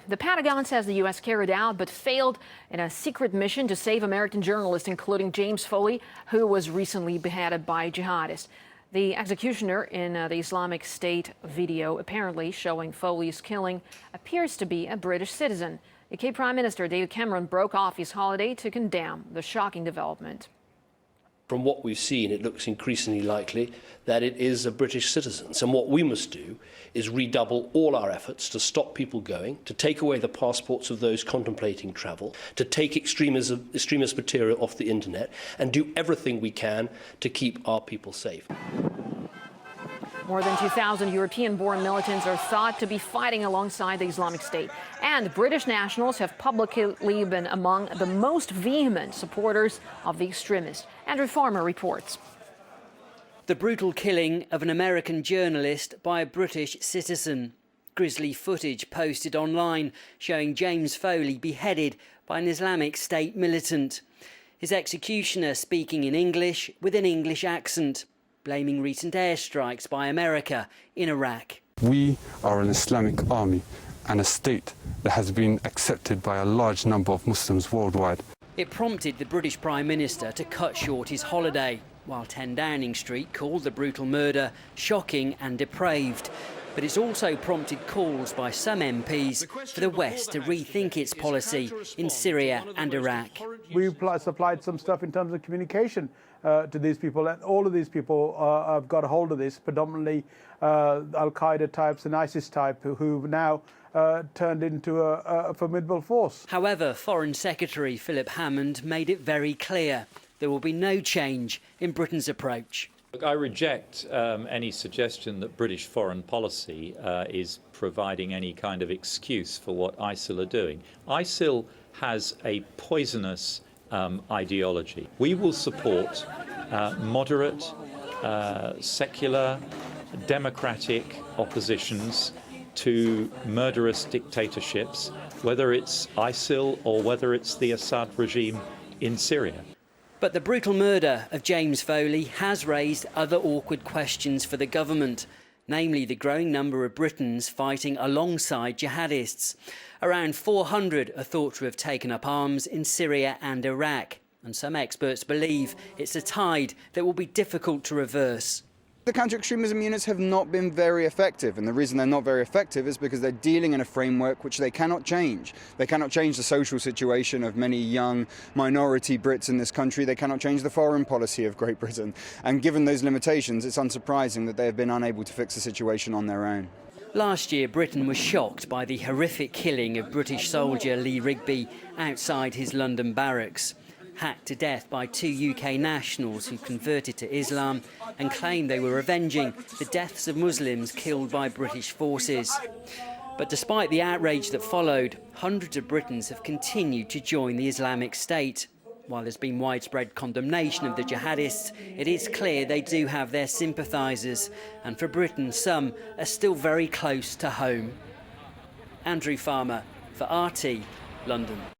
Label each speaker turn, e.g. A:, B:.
A: The Pentagon says the U.S. carried out but failed in a secret mission to save American journalists, including James Foley, who was recently beheaded by jihadists. The executioner in the Islamic State video apparently showing Foley's killing appears to be a British citizen. UK Prime Minister David Cameron broke off his holiday to condemn the shocking development.
B: From what we've seen, it looks increasingly likely that it is a British citizen. And what we must do is redouble all our efforts to stop people going, to take away the passports of those contemplating travel, to take extremist material off the internet, and do everything we can to keep our people safe.
A: More than 2,000 European-born militants are thought to be fighting alongside the Islamic State. And British nationals have publicly been among the most vehement supporters of the extremists. Andrew Farmer reports.
C: The brutal killing of an American journalist by a British citizen. Grisly footage posted online showing James Foley beheaded by an Islamic State militant. His executioner speaking in English with an English accent, blaming recent airstrikes by America in Iraq.
D: We are an Islamic army and a state that has been accepted by a large number of Muslims worldwide.
C: It prompted the British Prime Minister to cut short his holiday, while 10 Downing Street called the brutal murder shocking and depraved. But it's also prompted calls by some MPs for the West to rethink its policy in Syria and Iraq.
E: We supplied some stuff in terms of communication to these people, and all of these people have got a hold of this, predominantly Al-Qaeda types and ISIS type, who've now turned into a formidable force.
C: However, Foreign Secretary Philip Hammond made it very clear there will be no change in Britain's approach.
F: Look, I reject any suggestion that British foreign policy is providing any kind of excuse for what ISIL are doing. ISIL has a poisonous ideology. We will support moderate, secular, democratic oppositions to murderous dictatorships, whether it's ISIL or whether it's the Assad regime in Syria.
C: But the brutal murder of James Foley has raised other awkward questions for the government, namely the growing number of Britons fighting alongside jihadists. Around 400 are thought to have taken up arms in Syria and Iraq, and some experts believe it's a tide that will be difficult to reverse.
G: The counter-extremism units have not been very effective, and the reason they're not very effective is because they're dealing in a framework which they cannot change. They cannot change the social situation of many young minority Brits in this country. They cannot change the foreign policy of Great Britain. And given those limitations, it's unsurprising that they have been unable to fix the situation on their own.
C: Last year, Britain was shocked by the horrific killing of British soldier Lee Rigby outside his London barracks. Hacked to death by 2 UK nationals who converted to Islam and claimed they were avenging the deaths of Muslims killed by British forces. But despite the outrage that followed, hundreds of Britons have continued to join the Islamic State. While there's been widespread condemnation of the jihadists, it is clear they do have their sympathisers, and for Britain, some are still very close to home. Andrew Farmer for RT, London.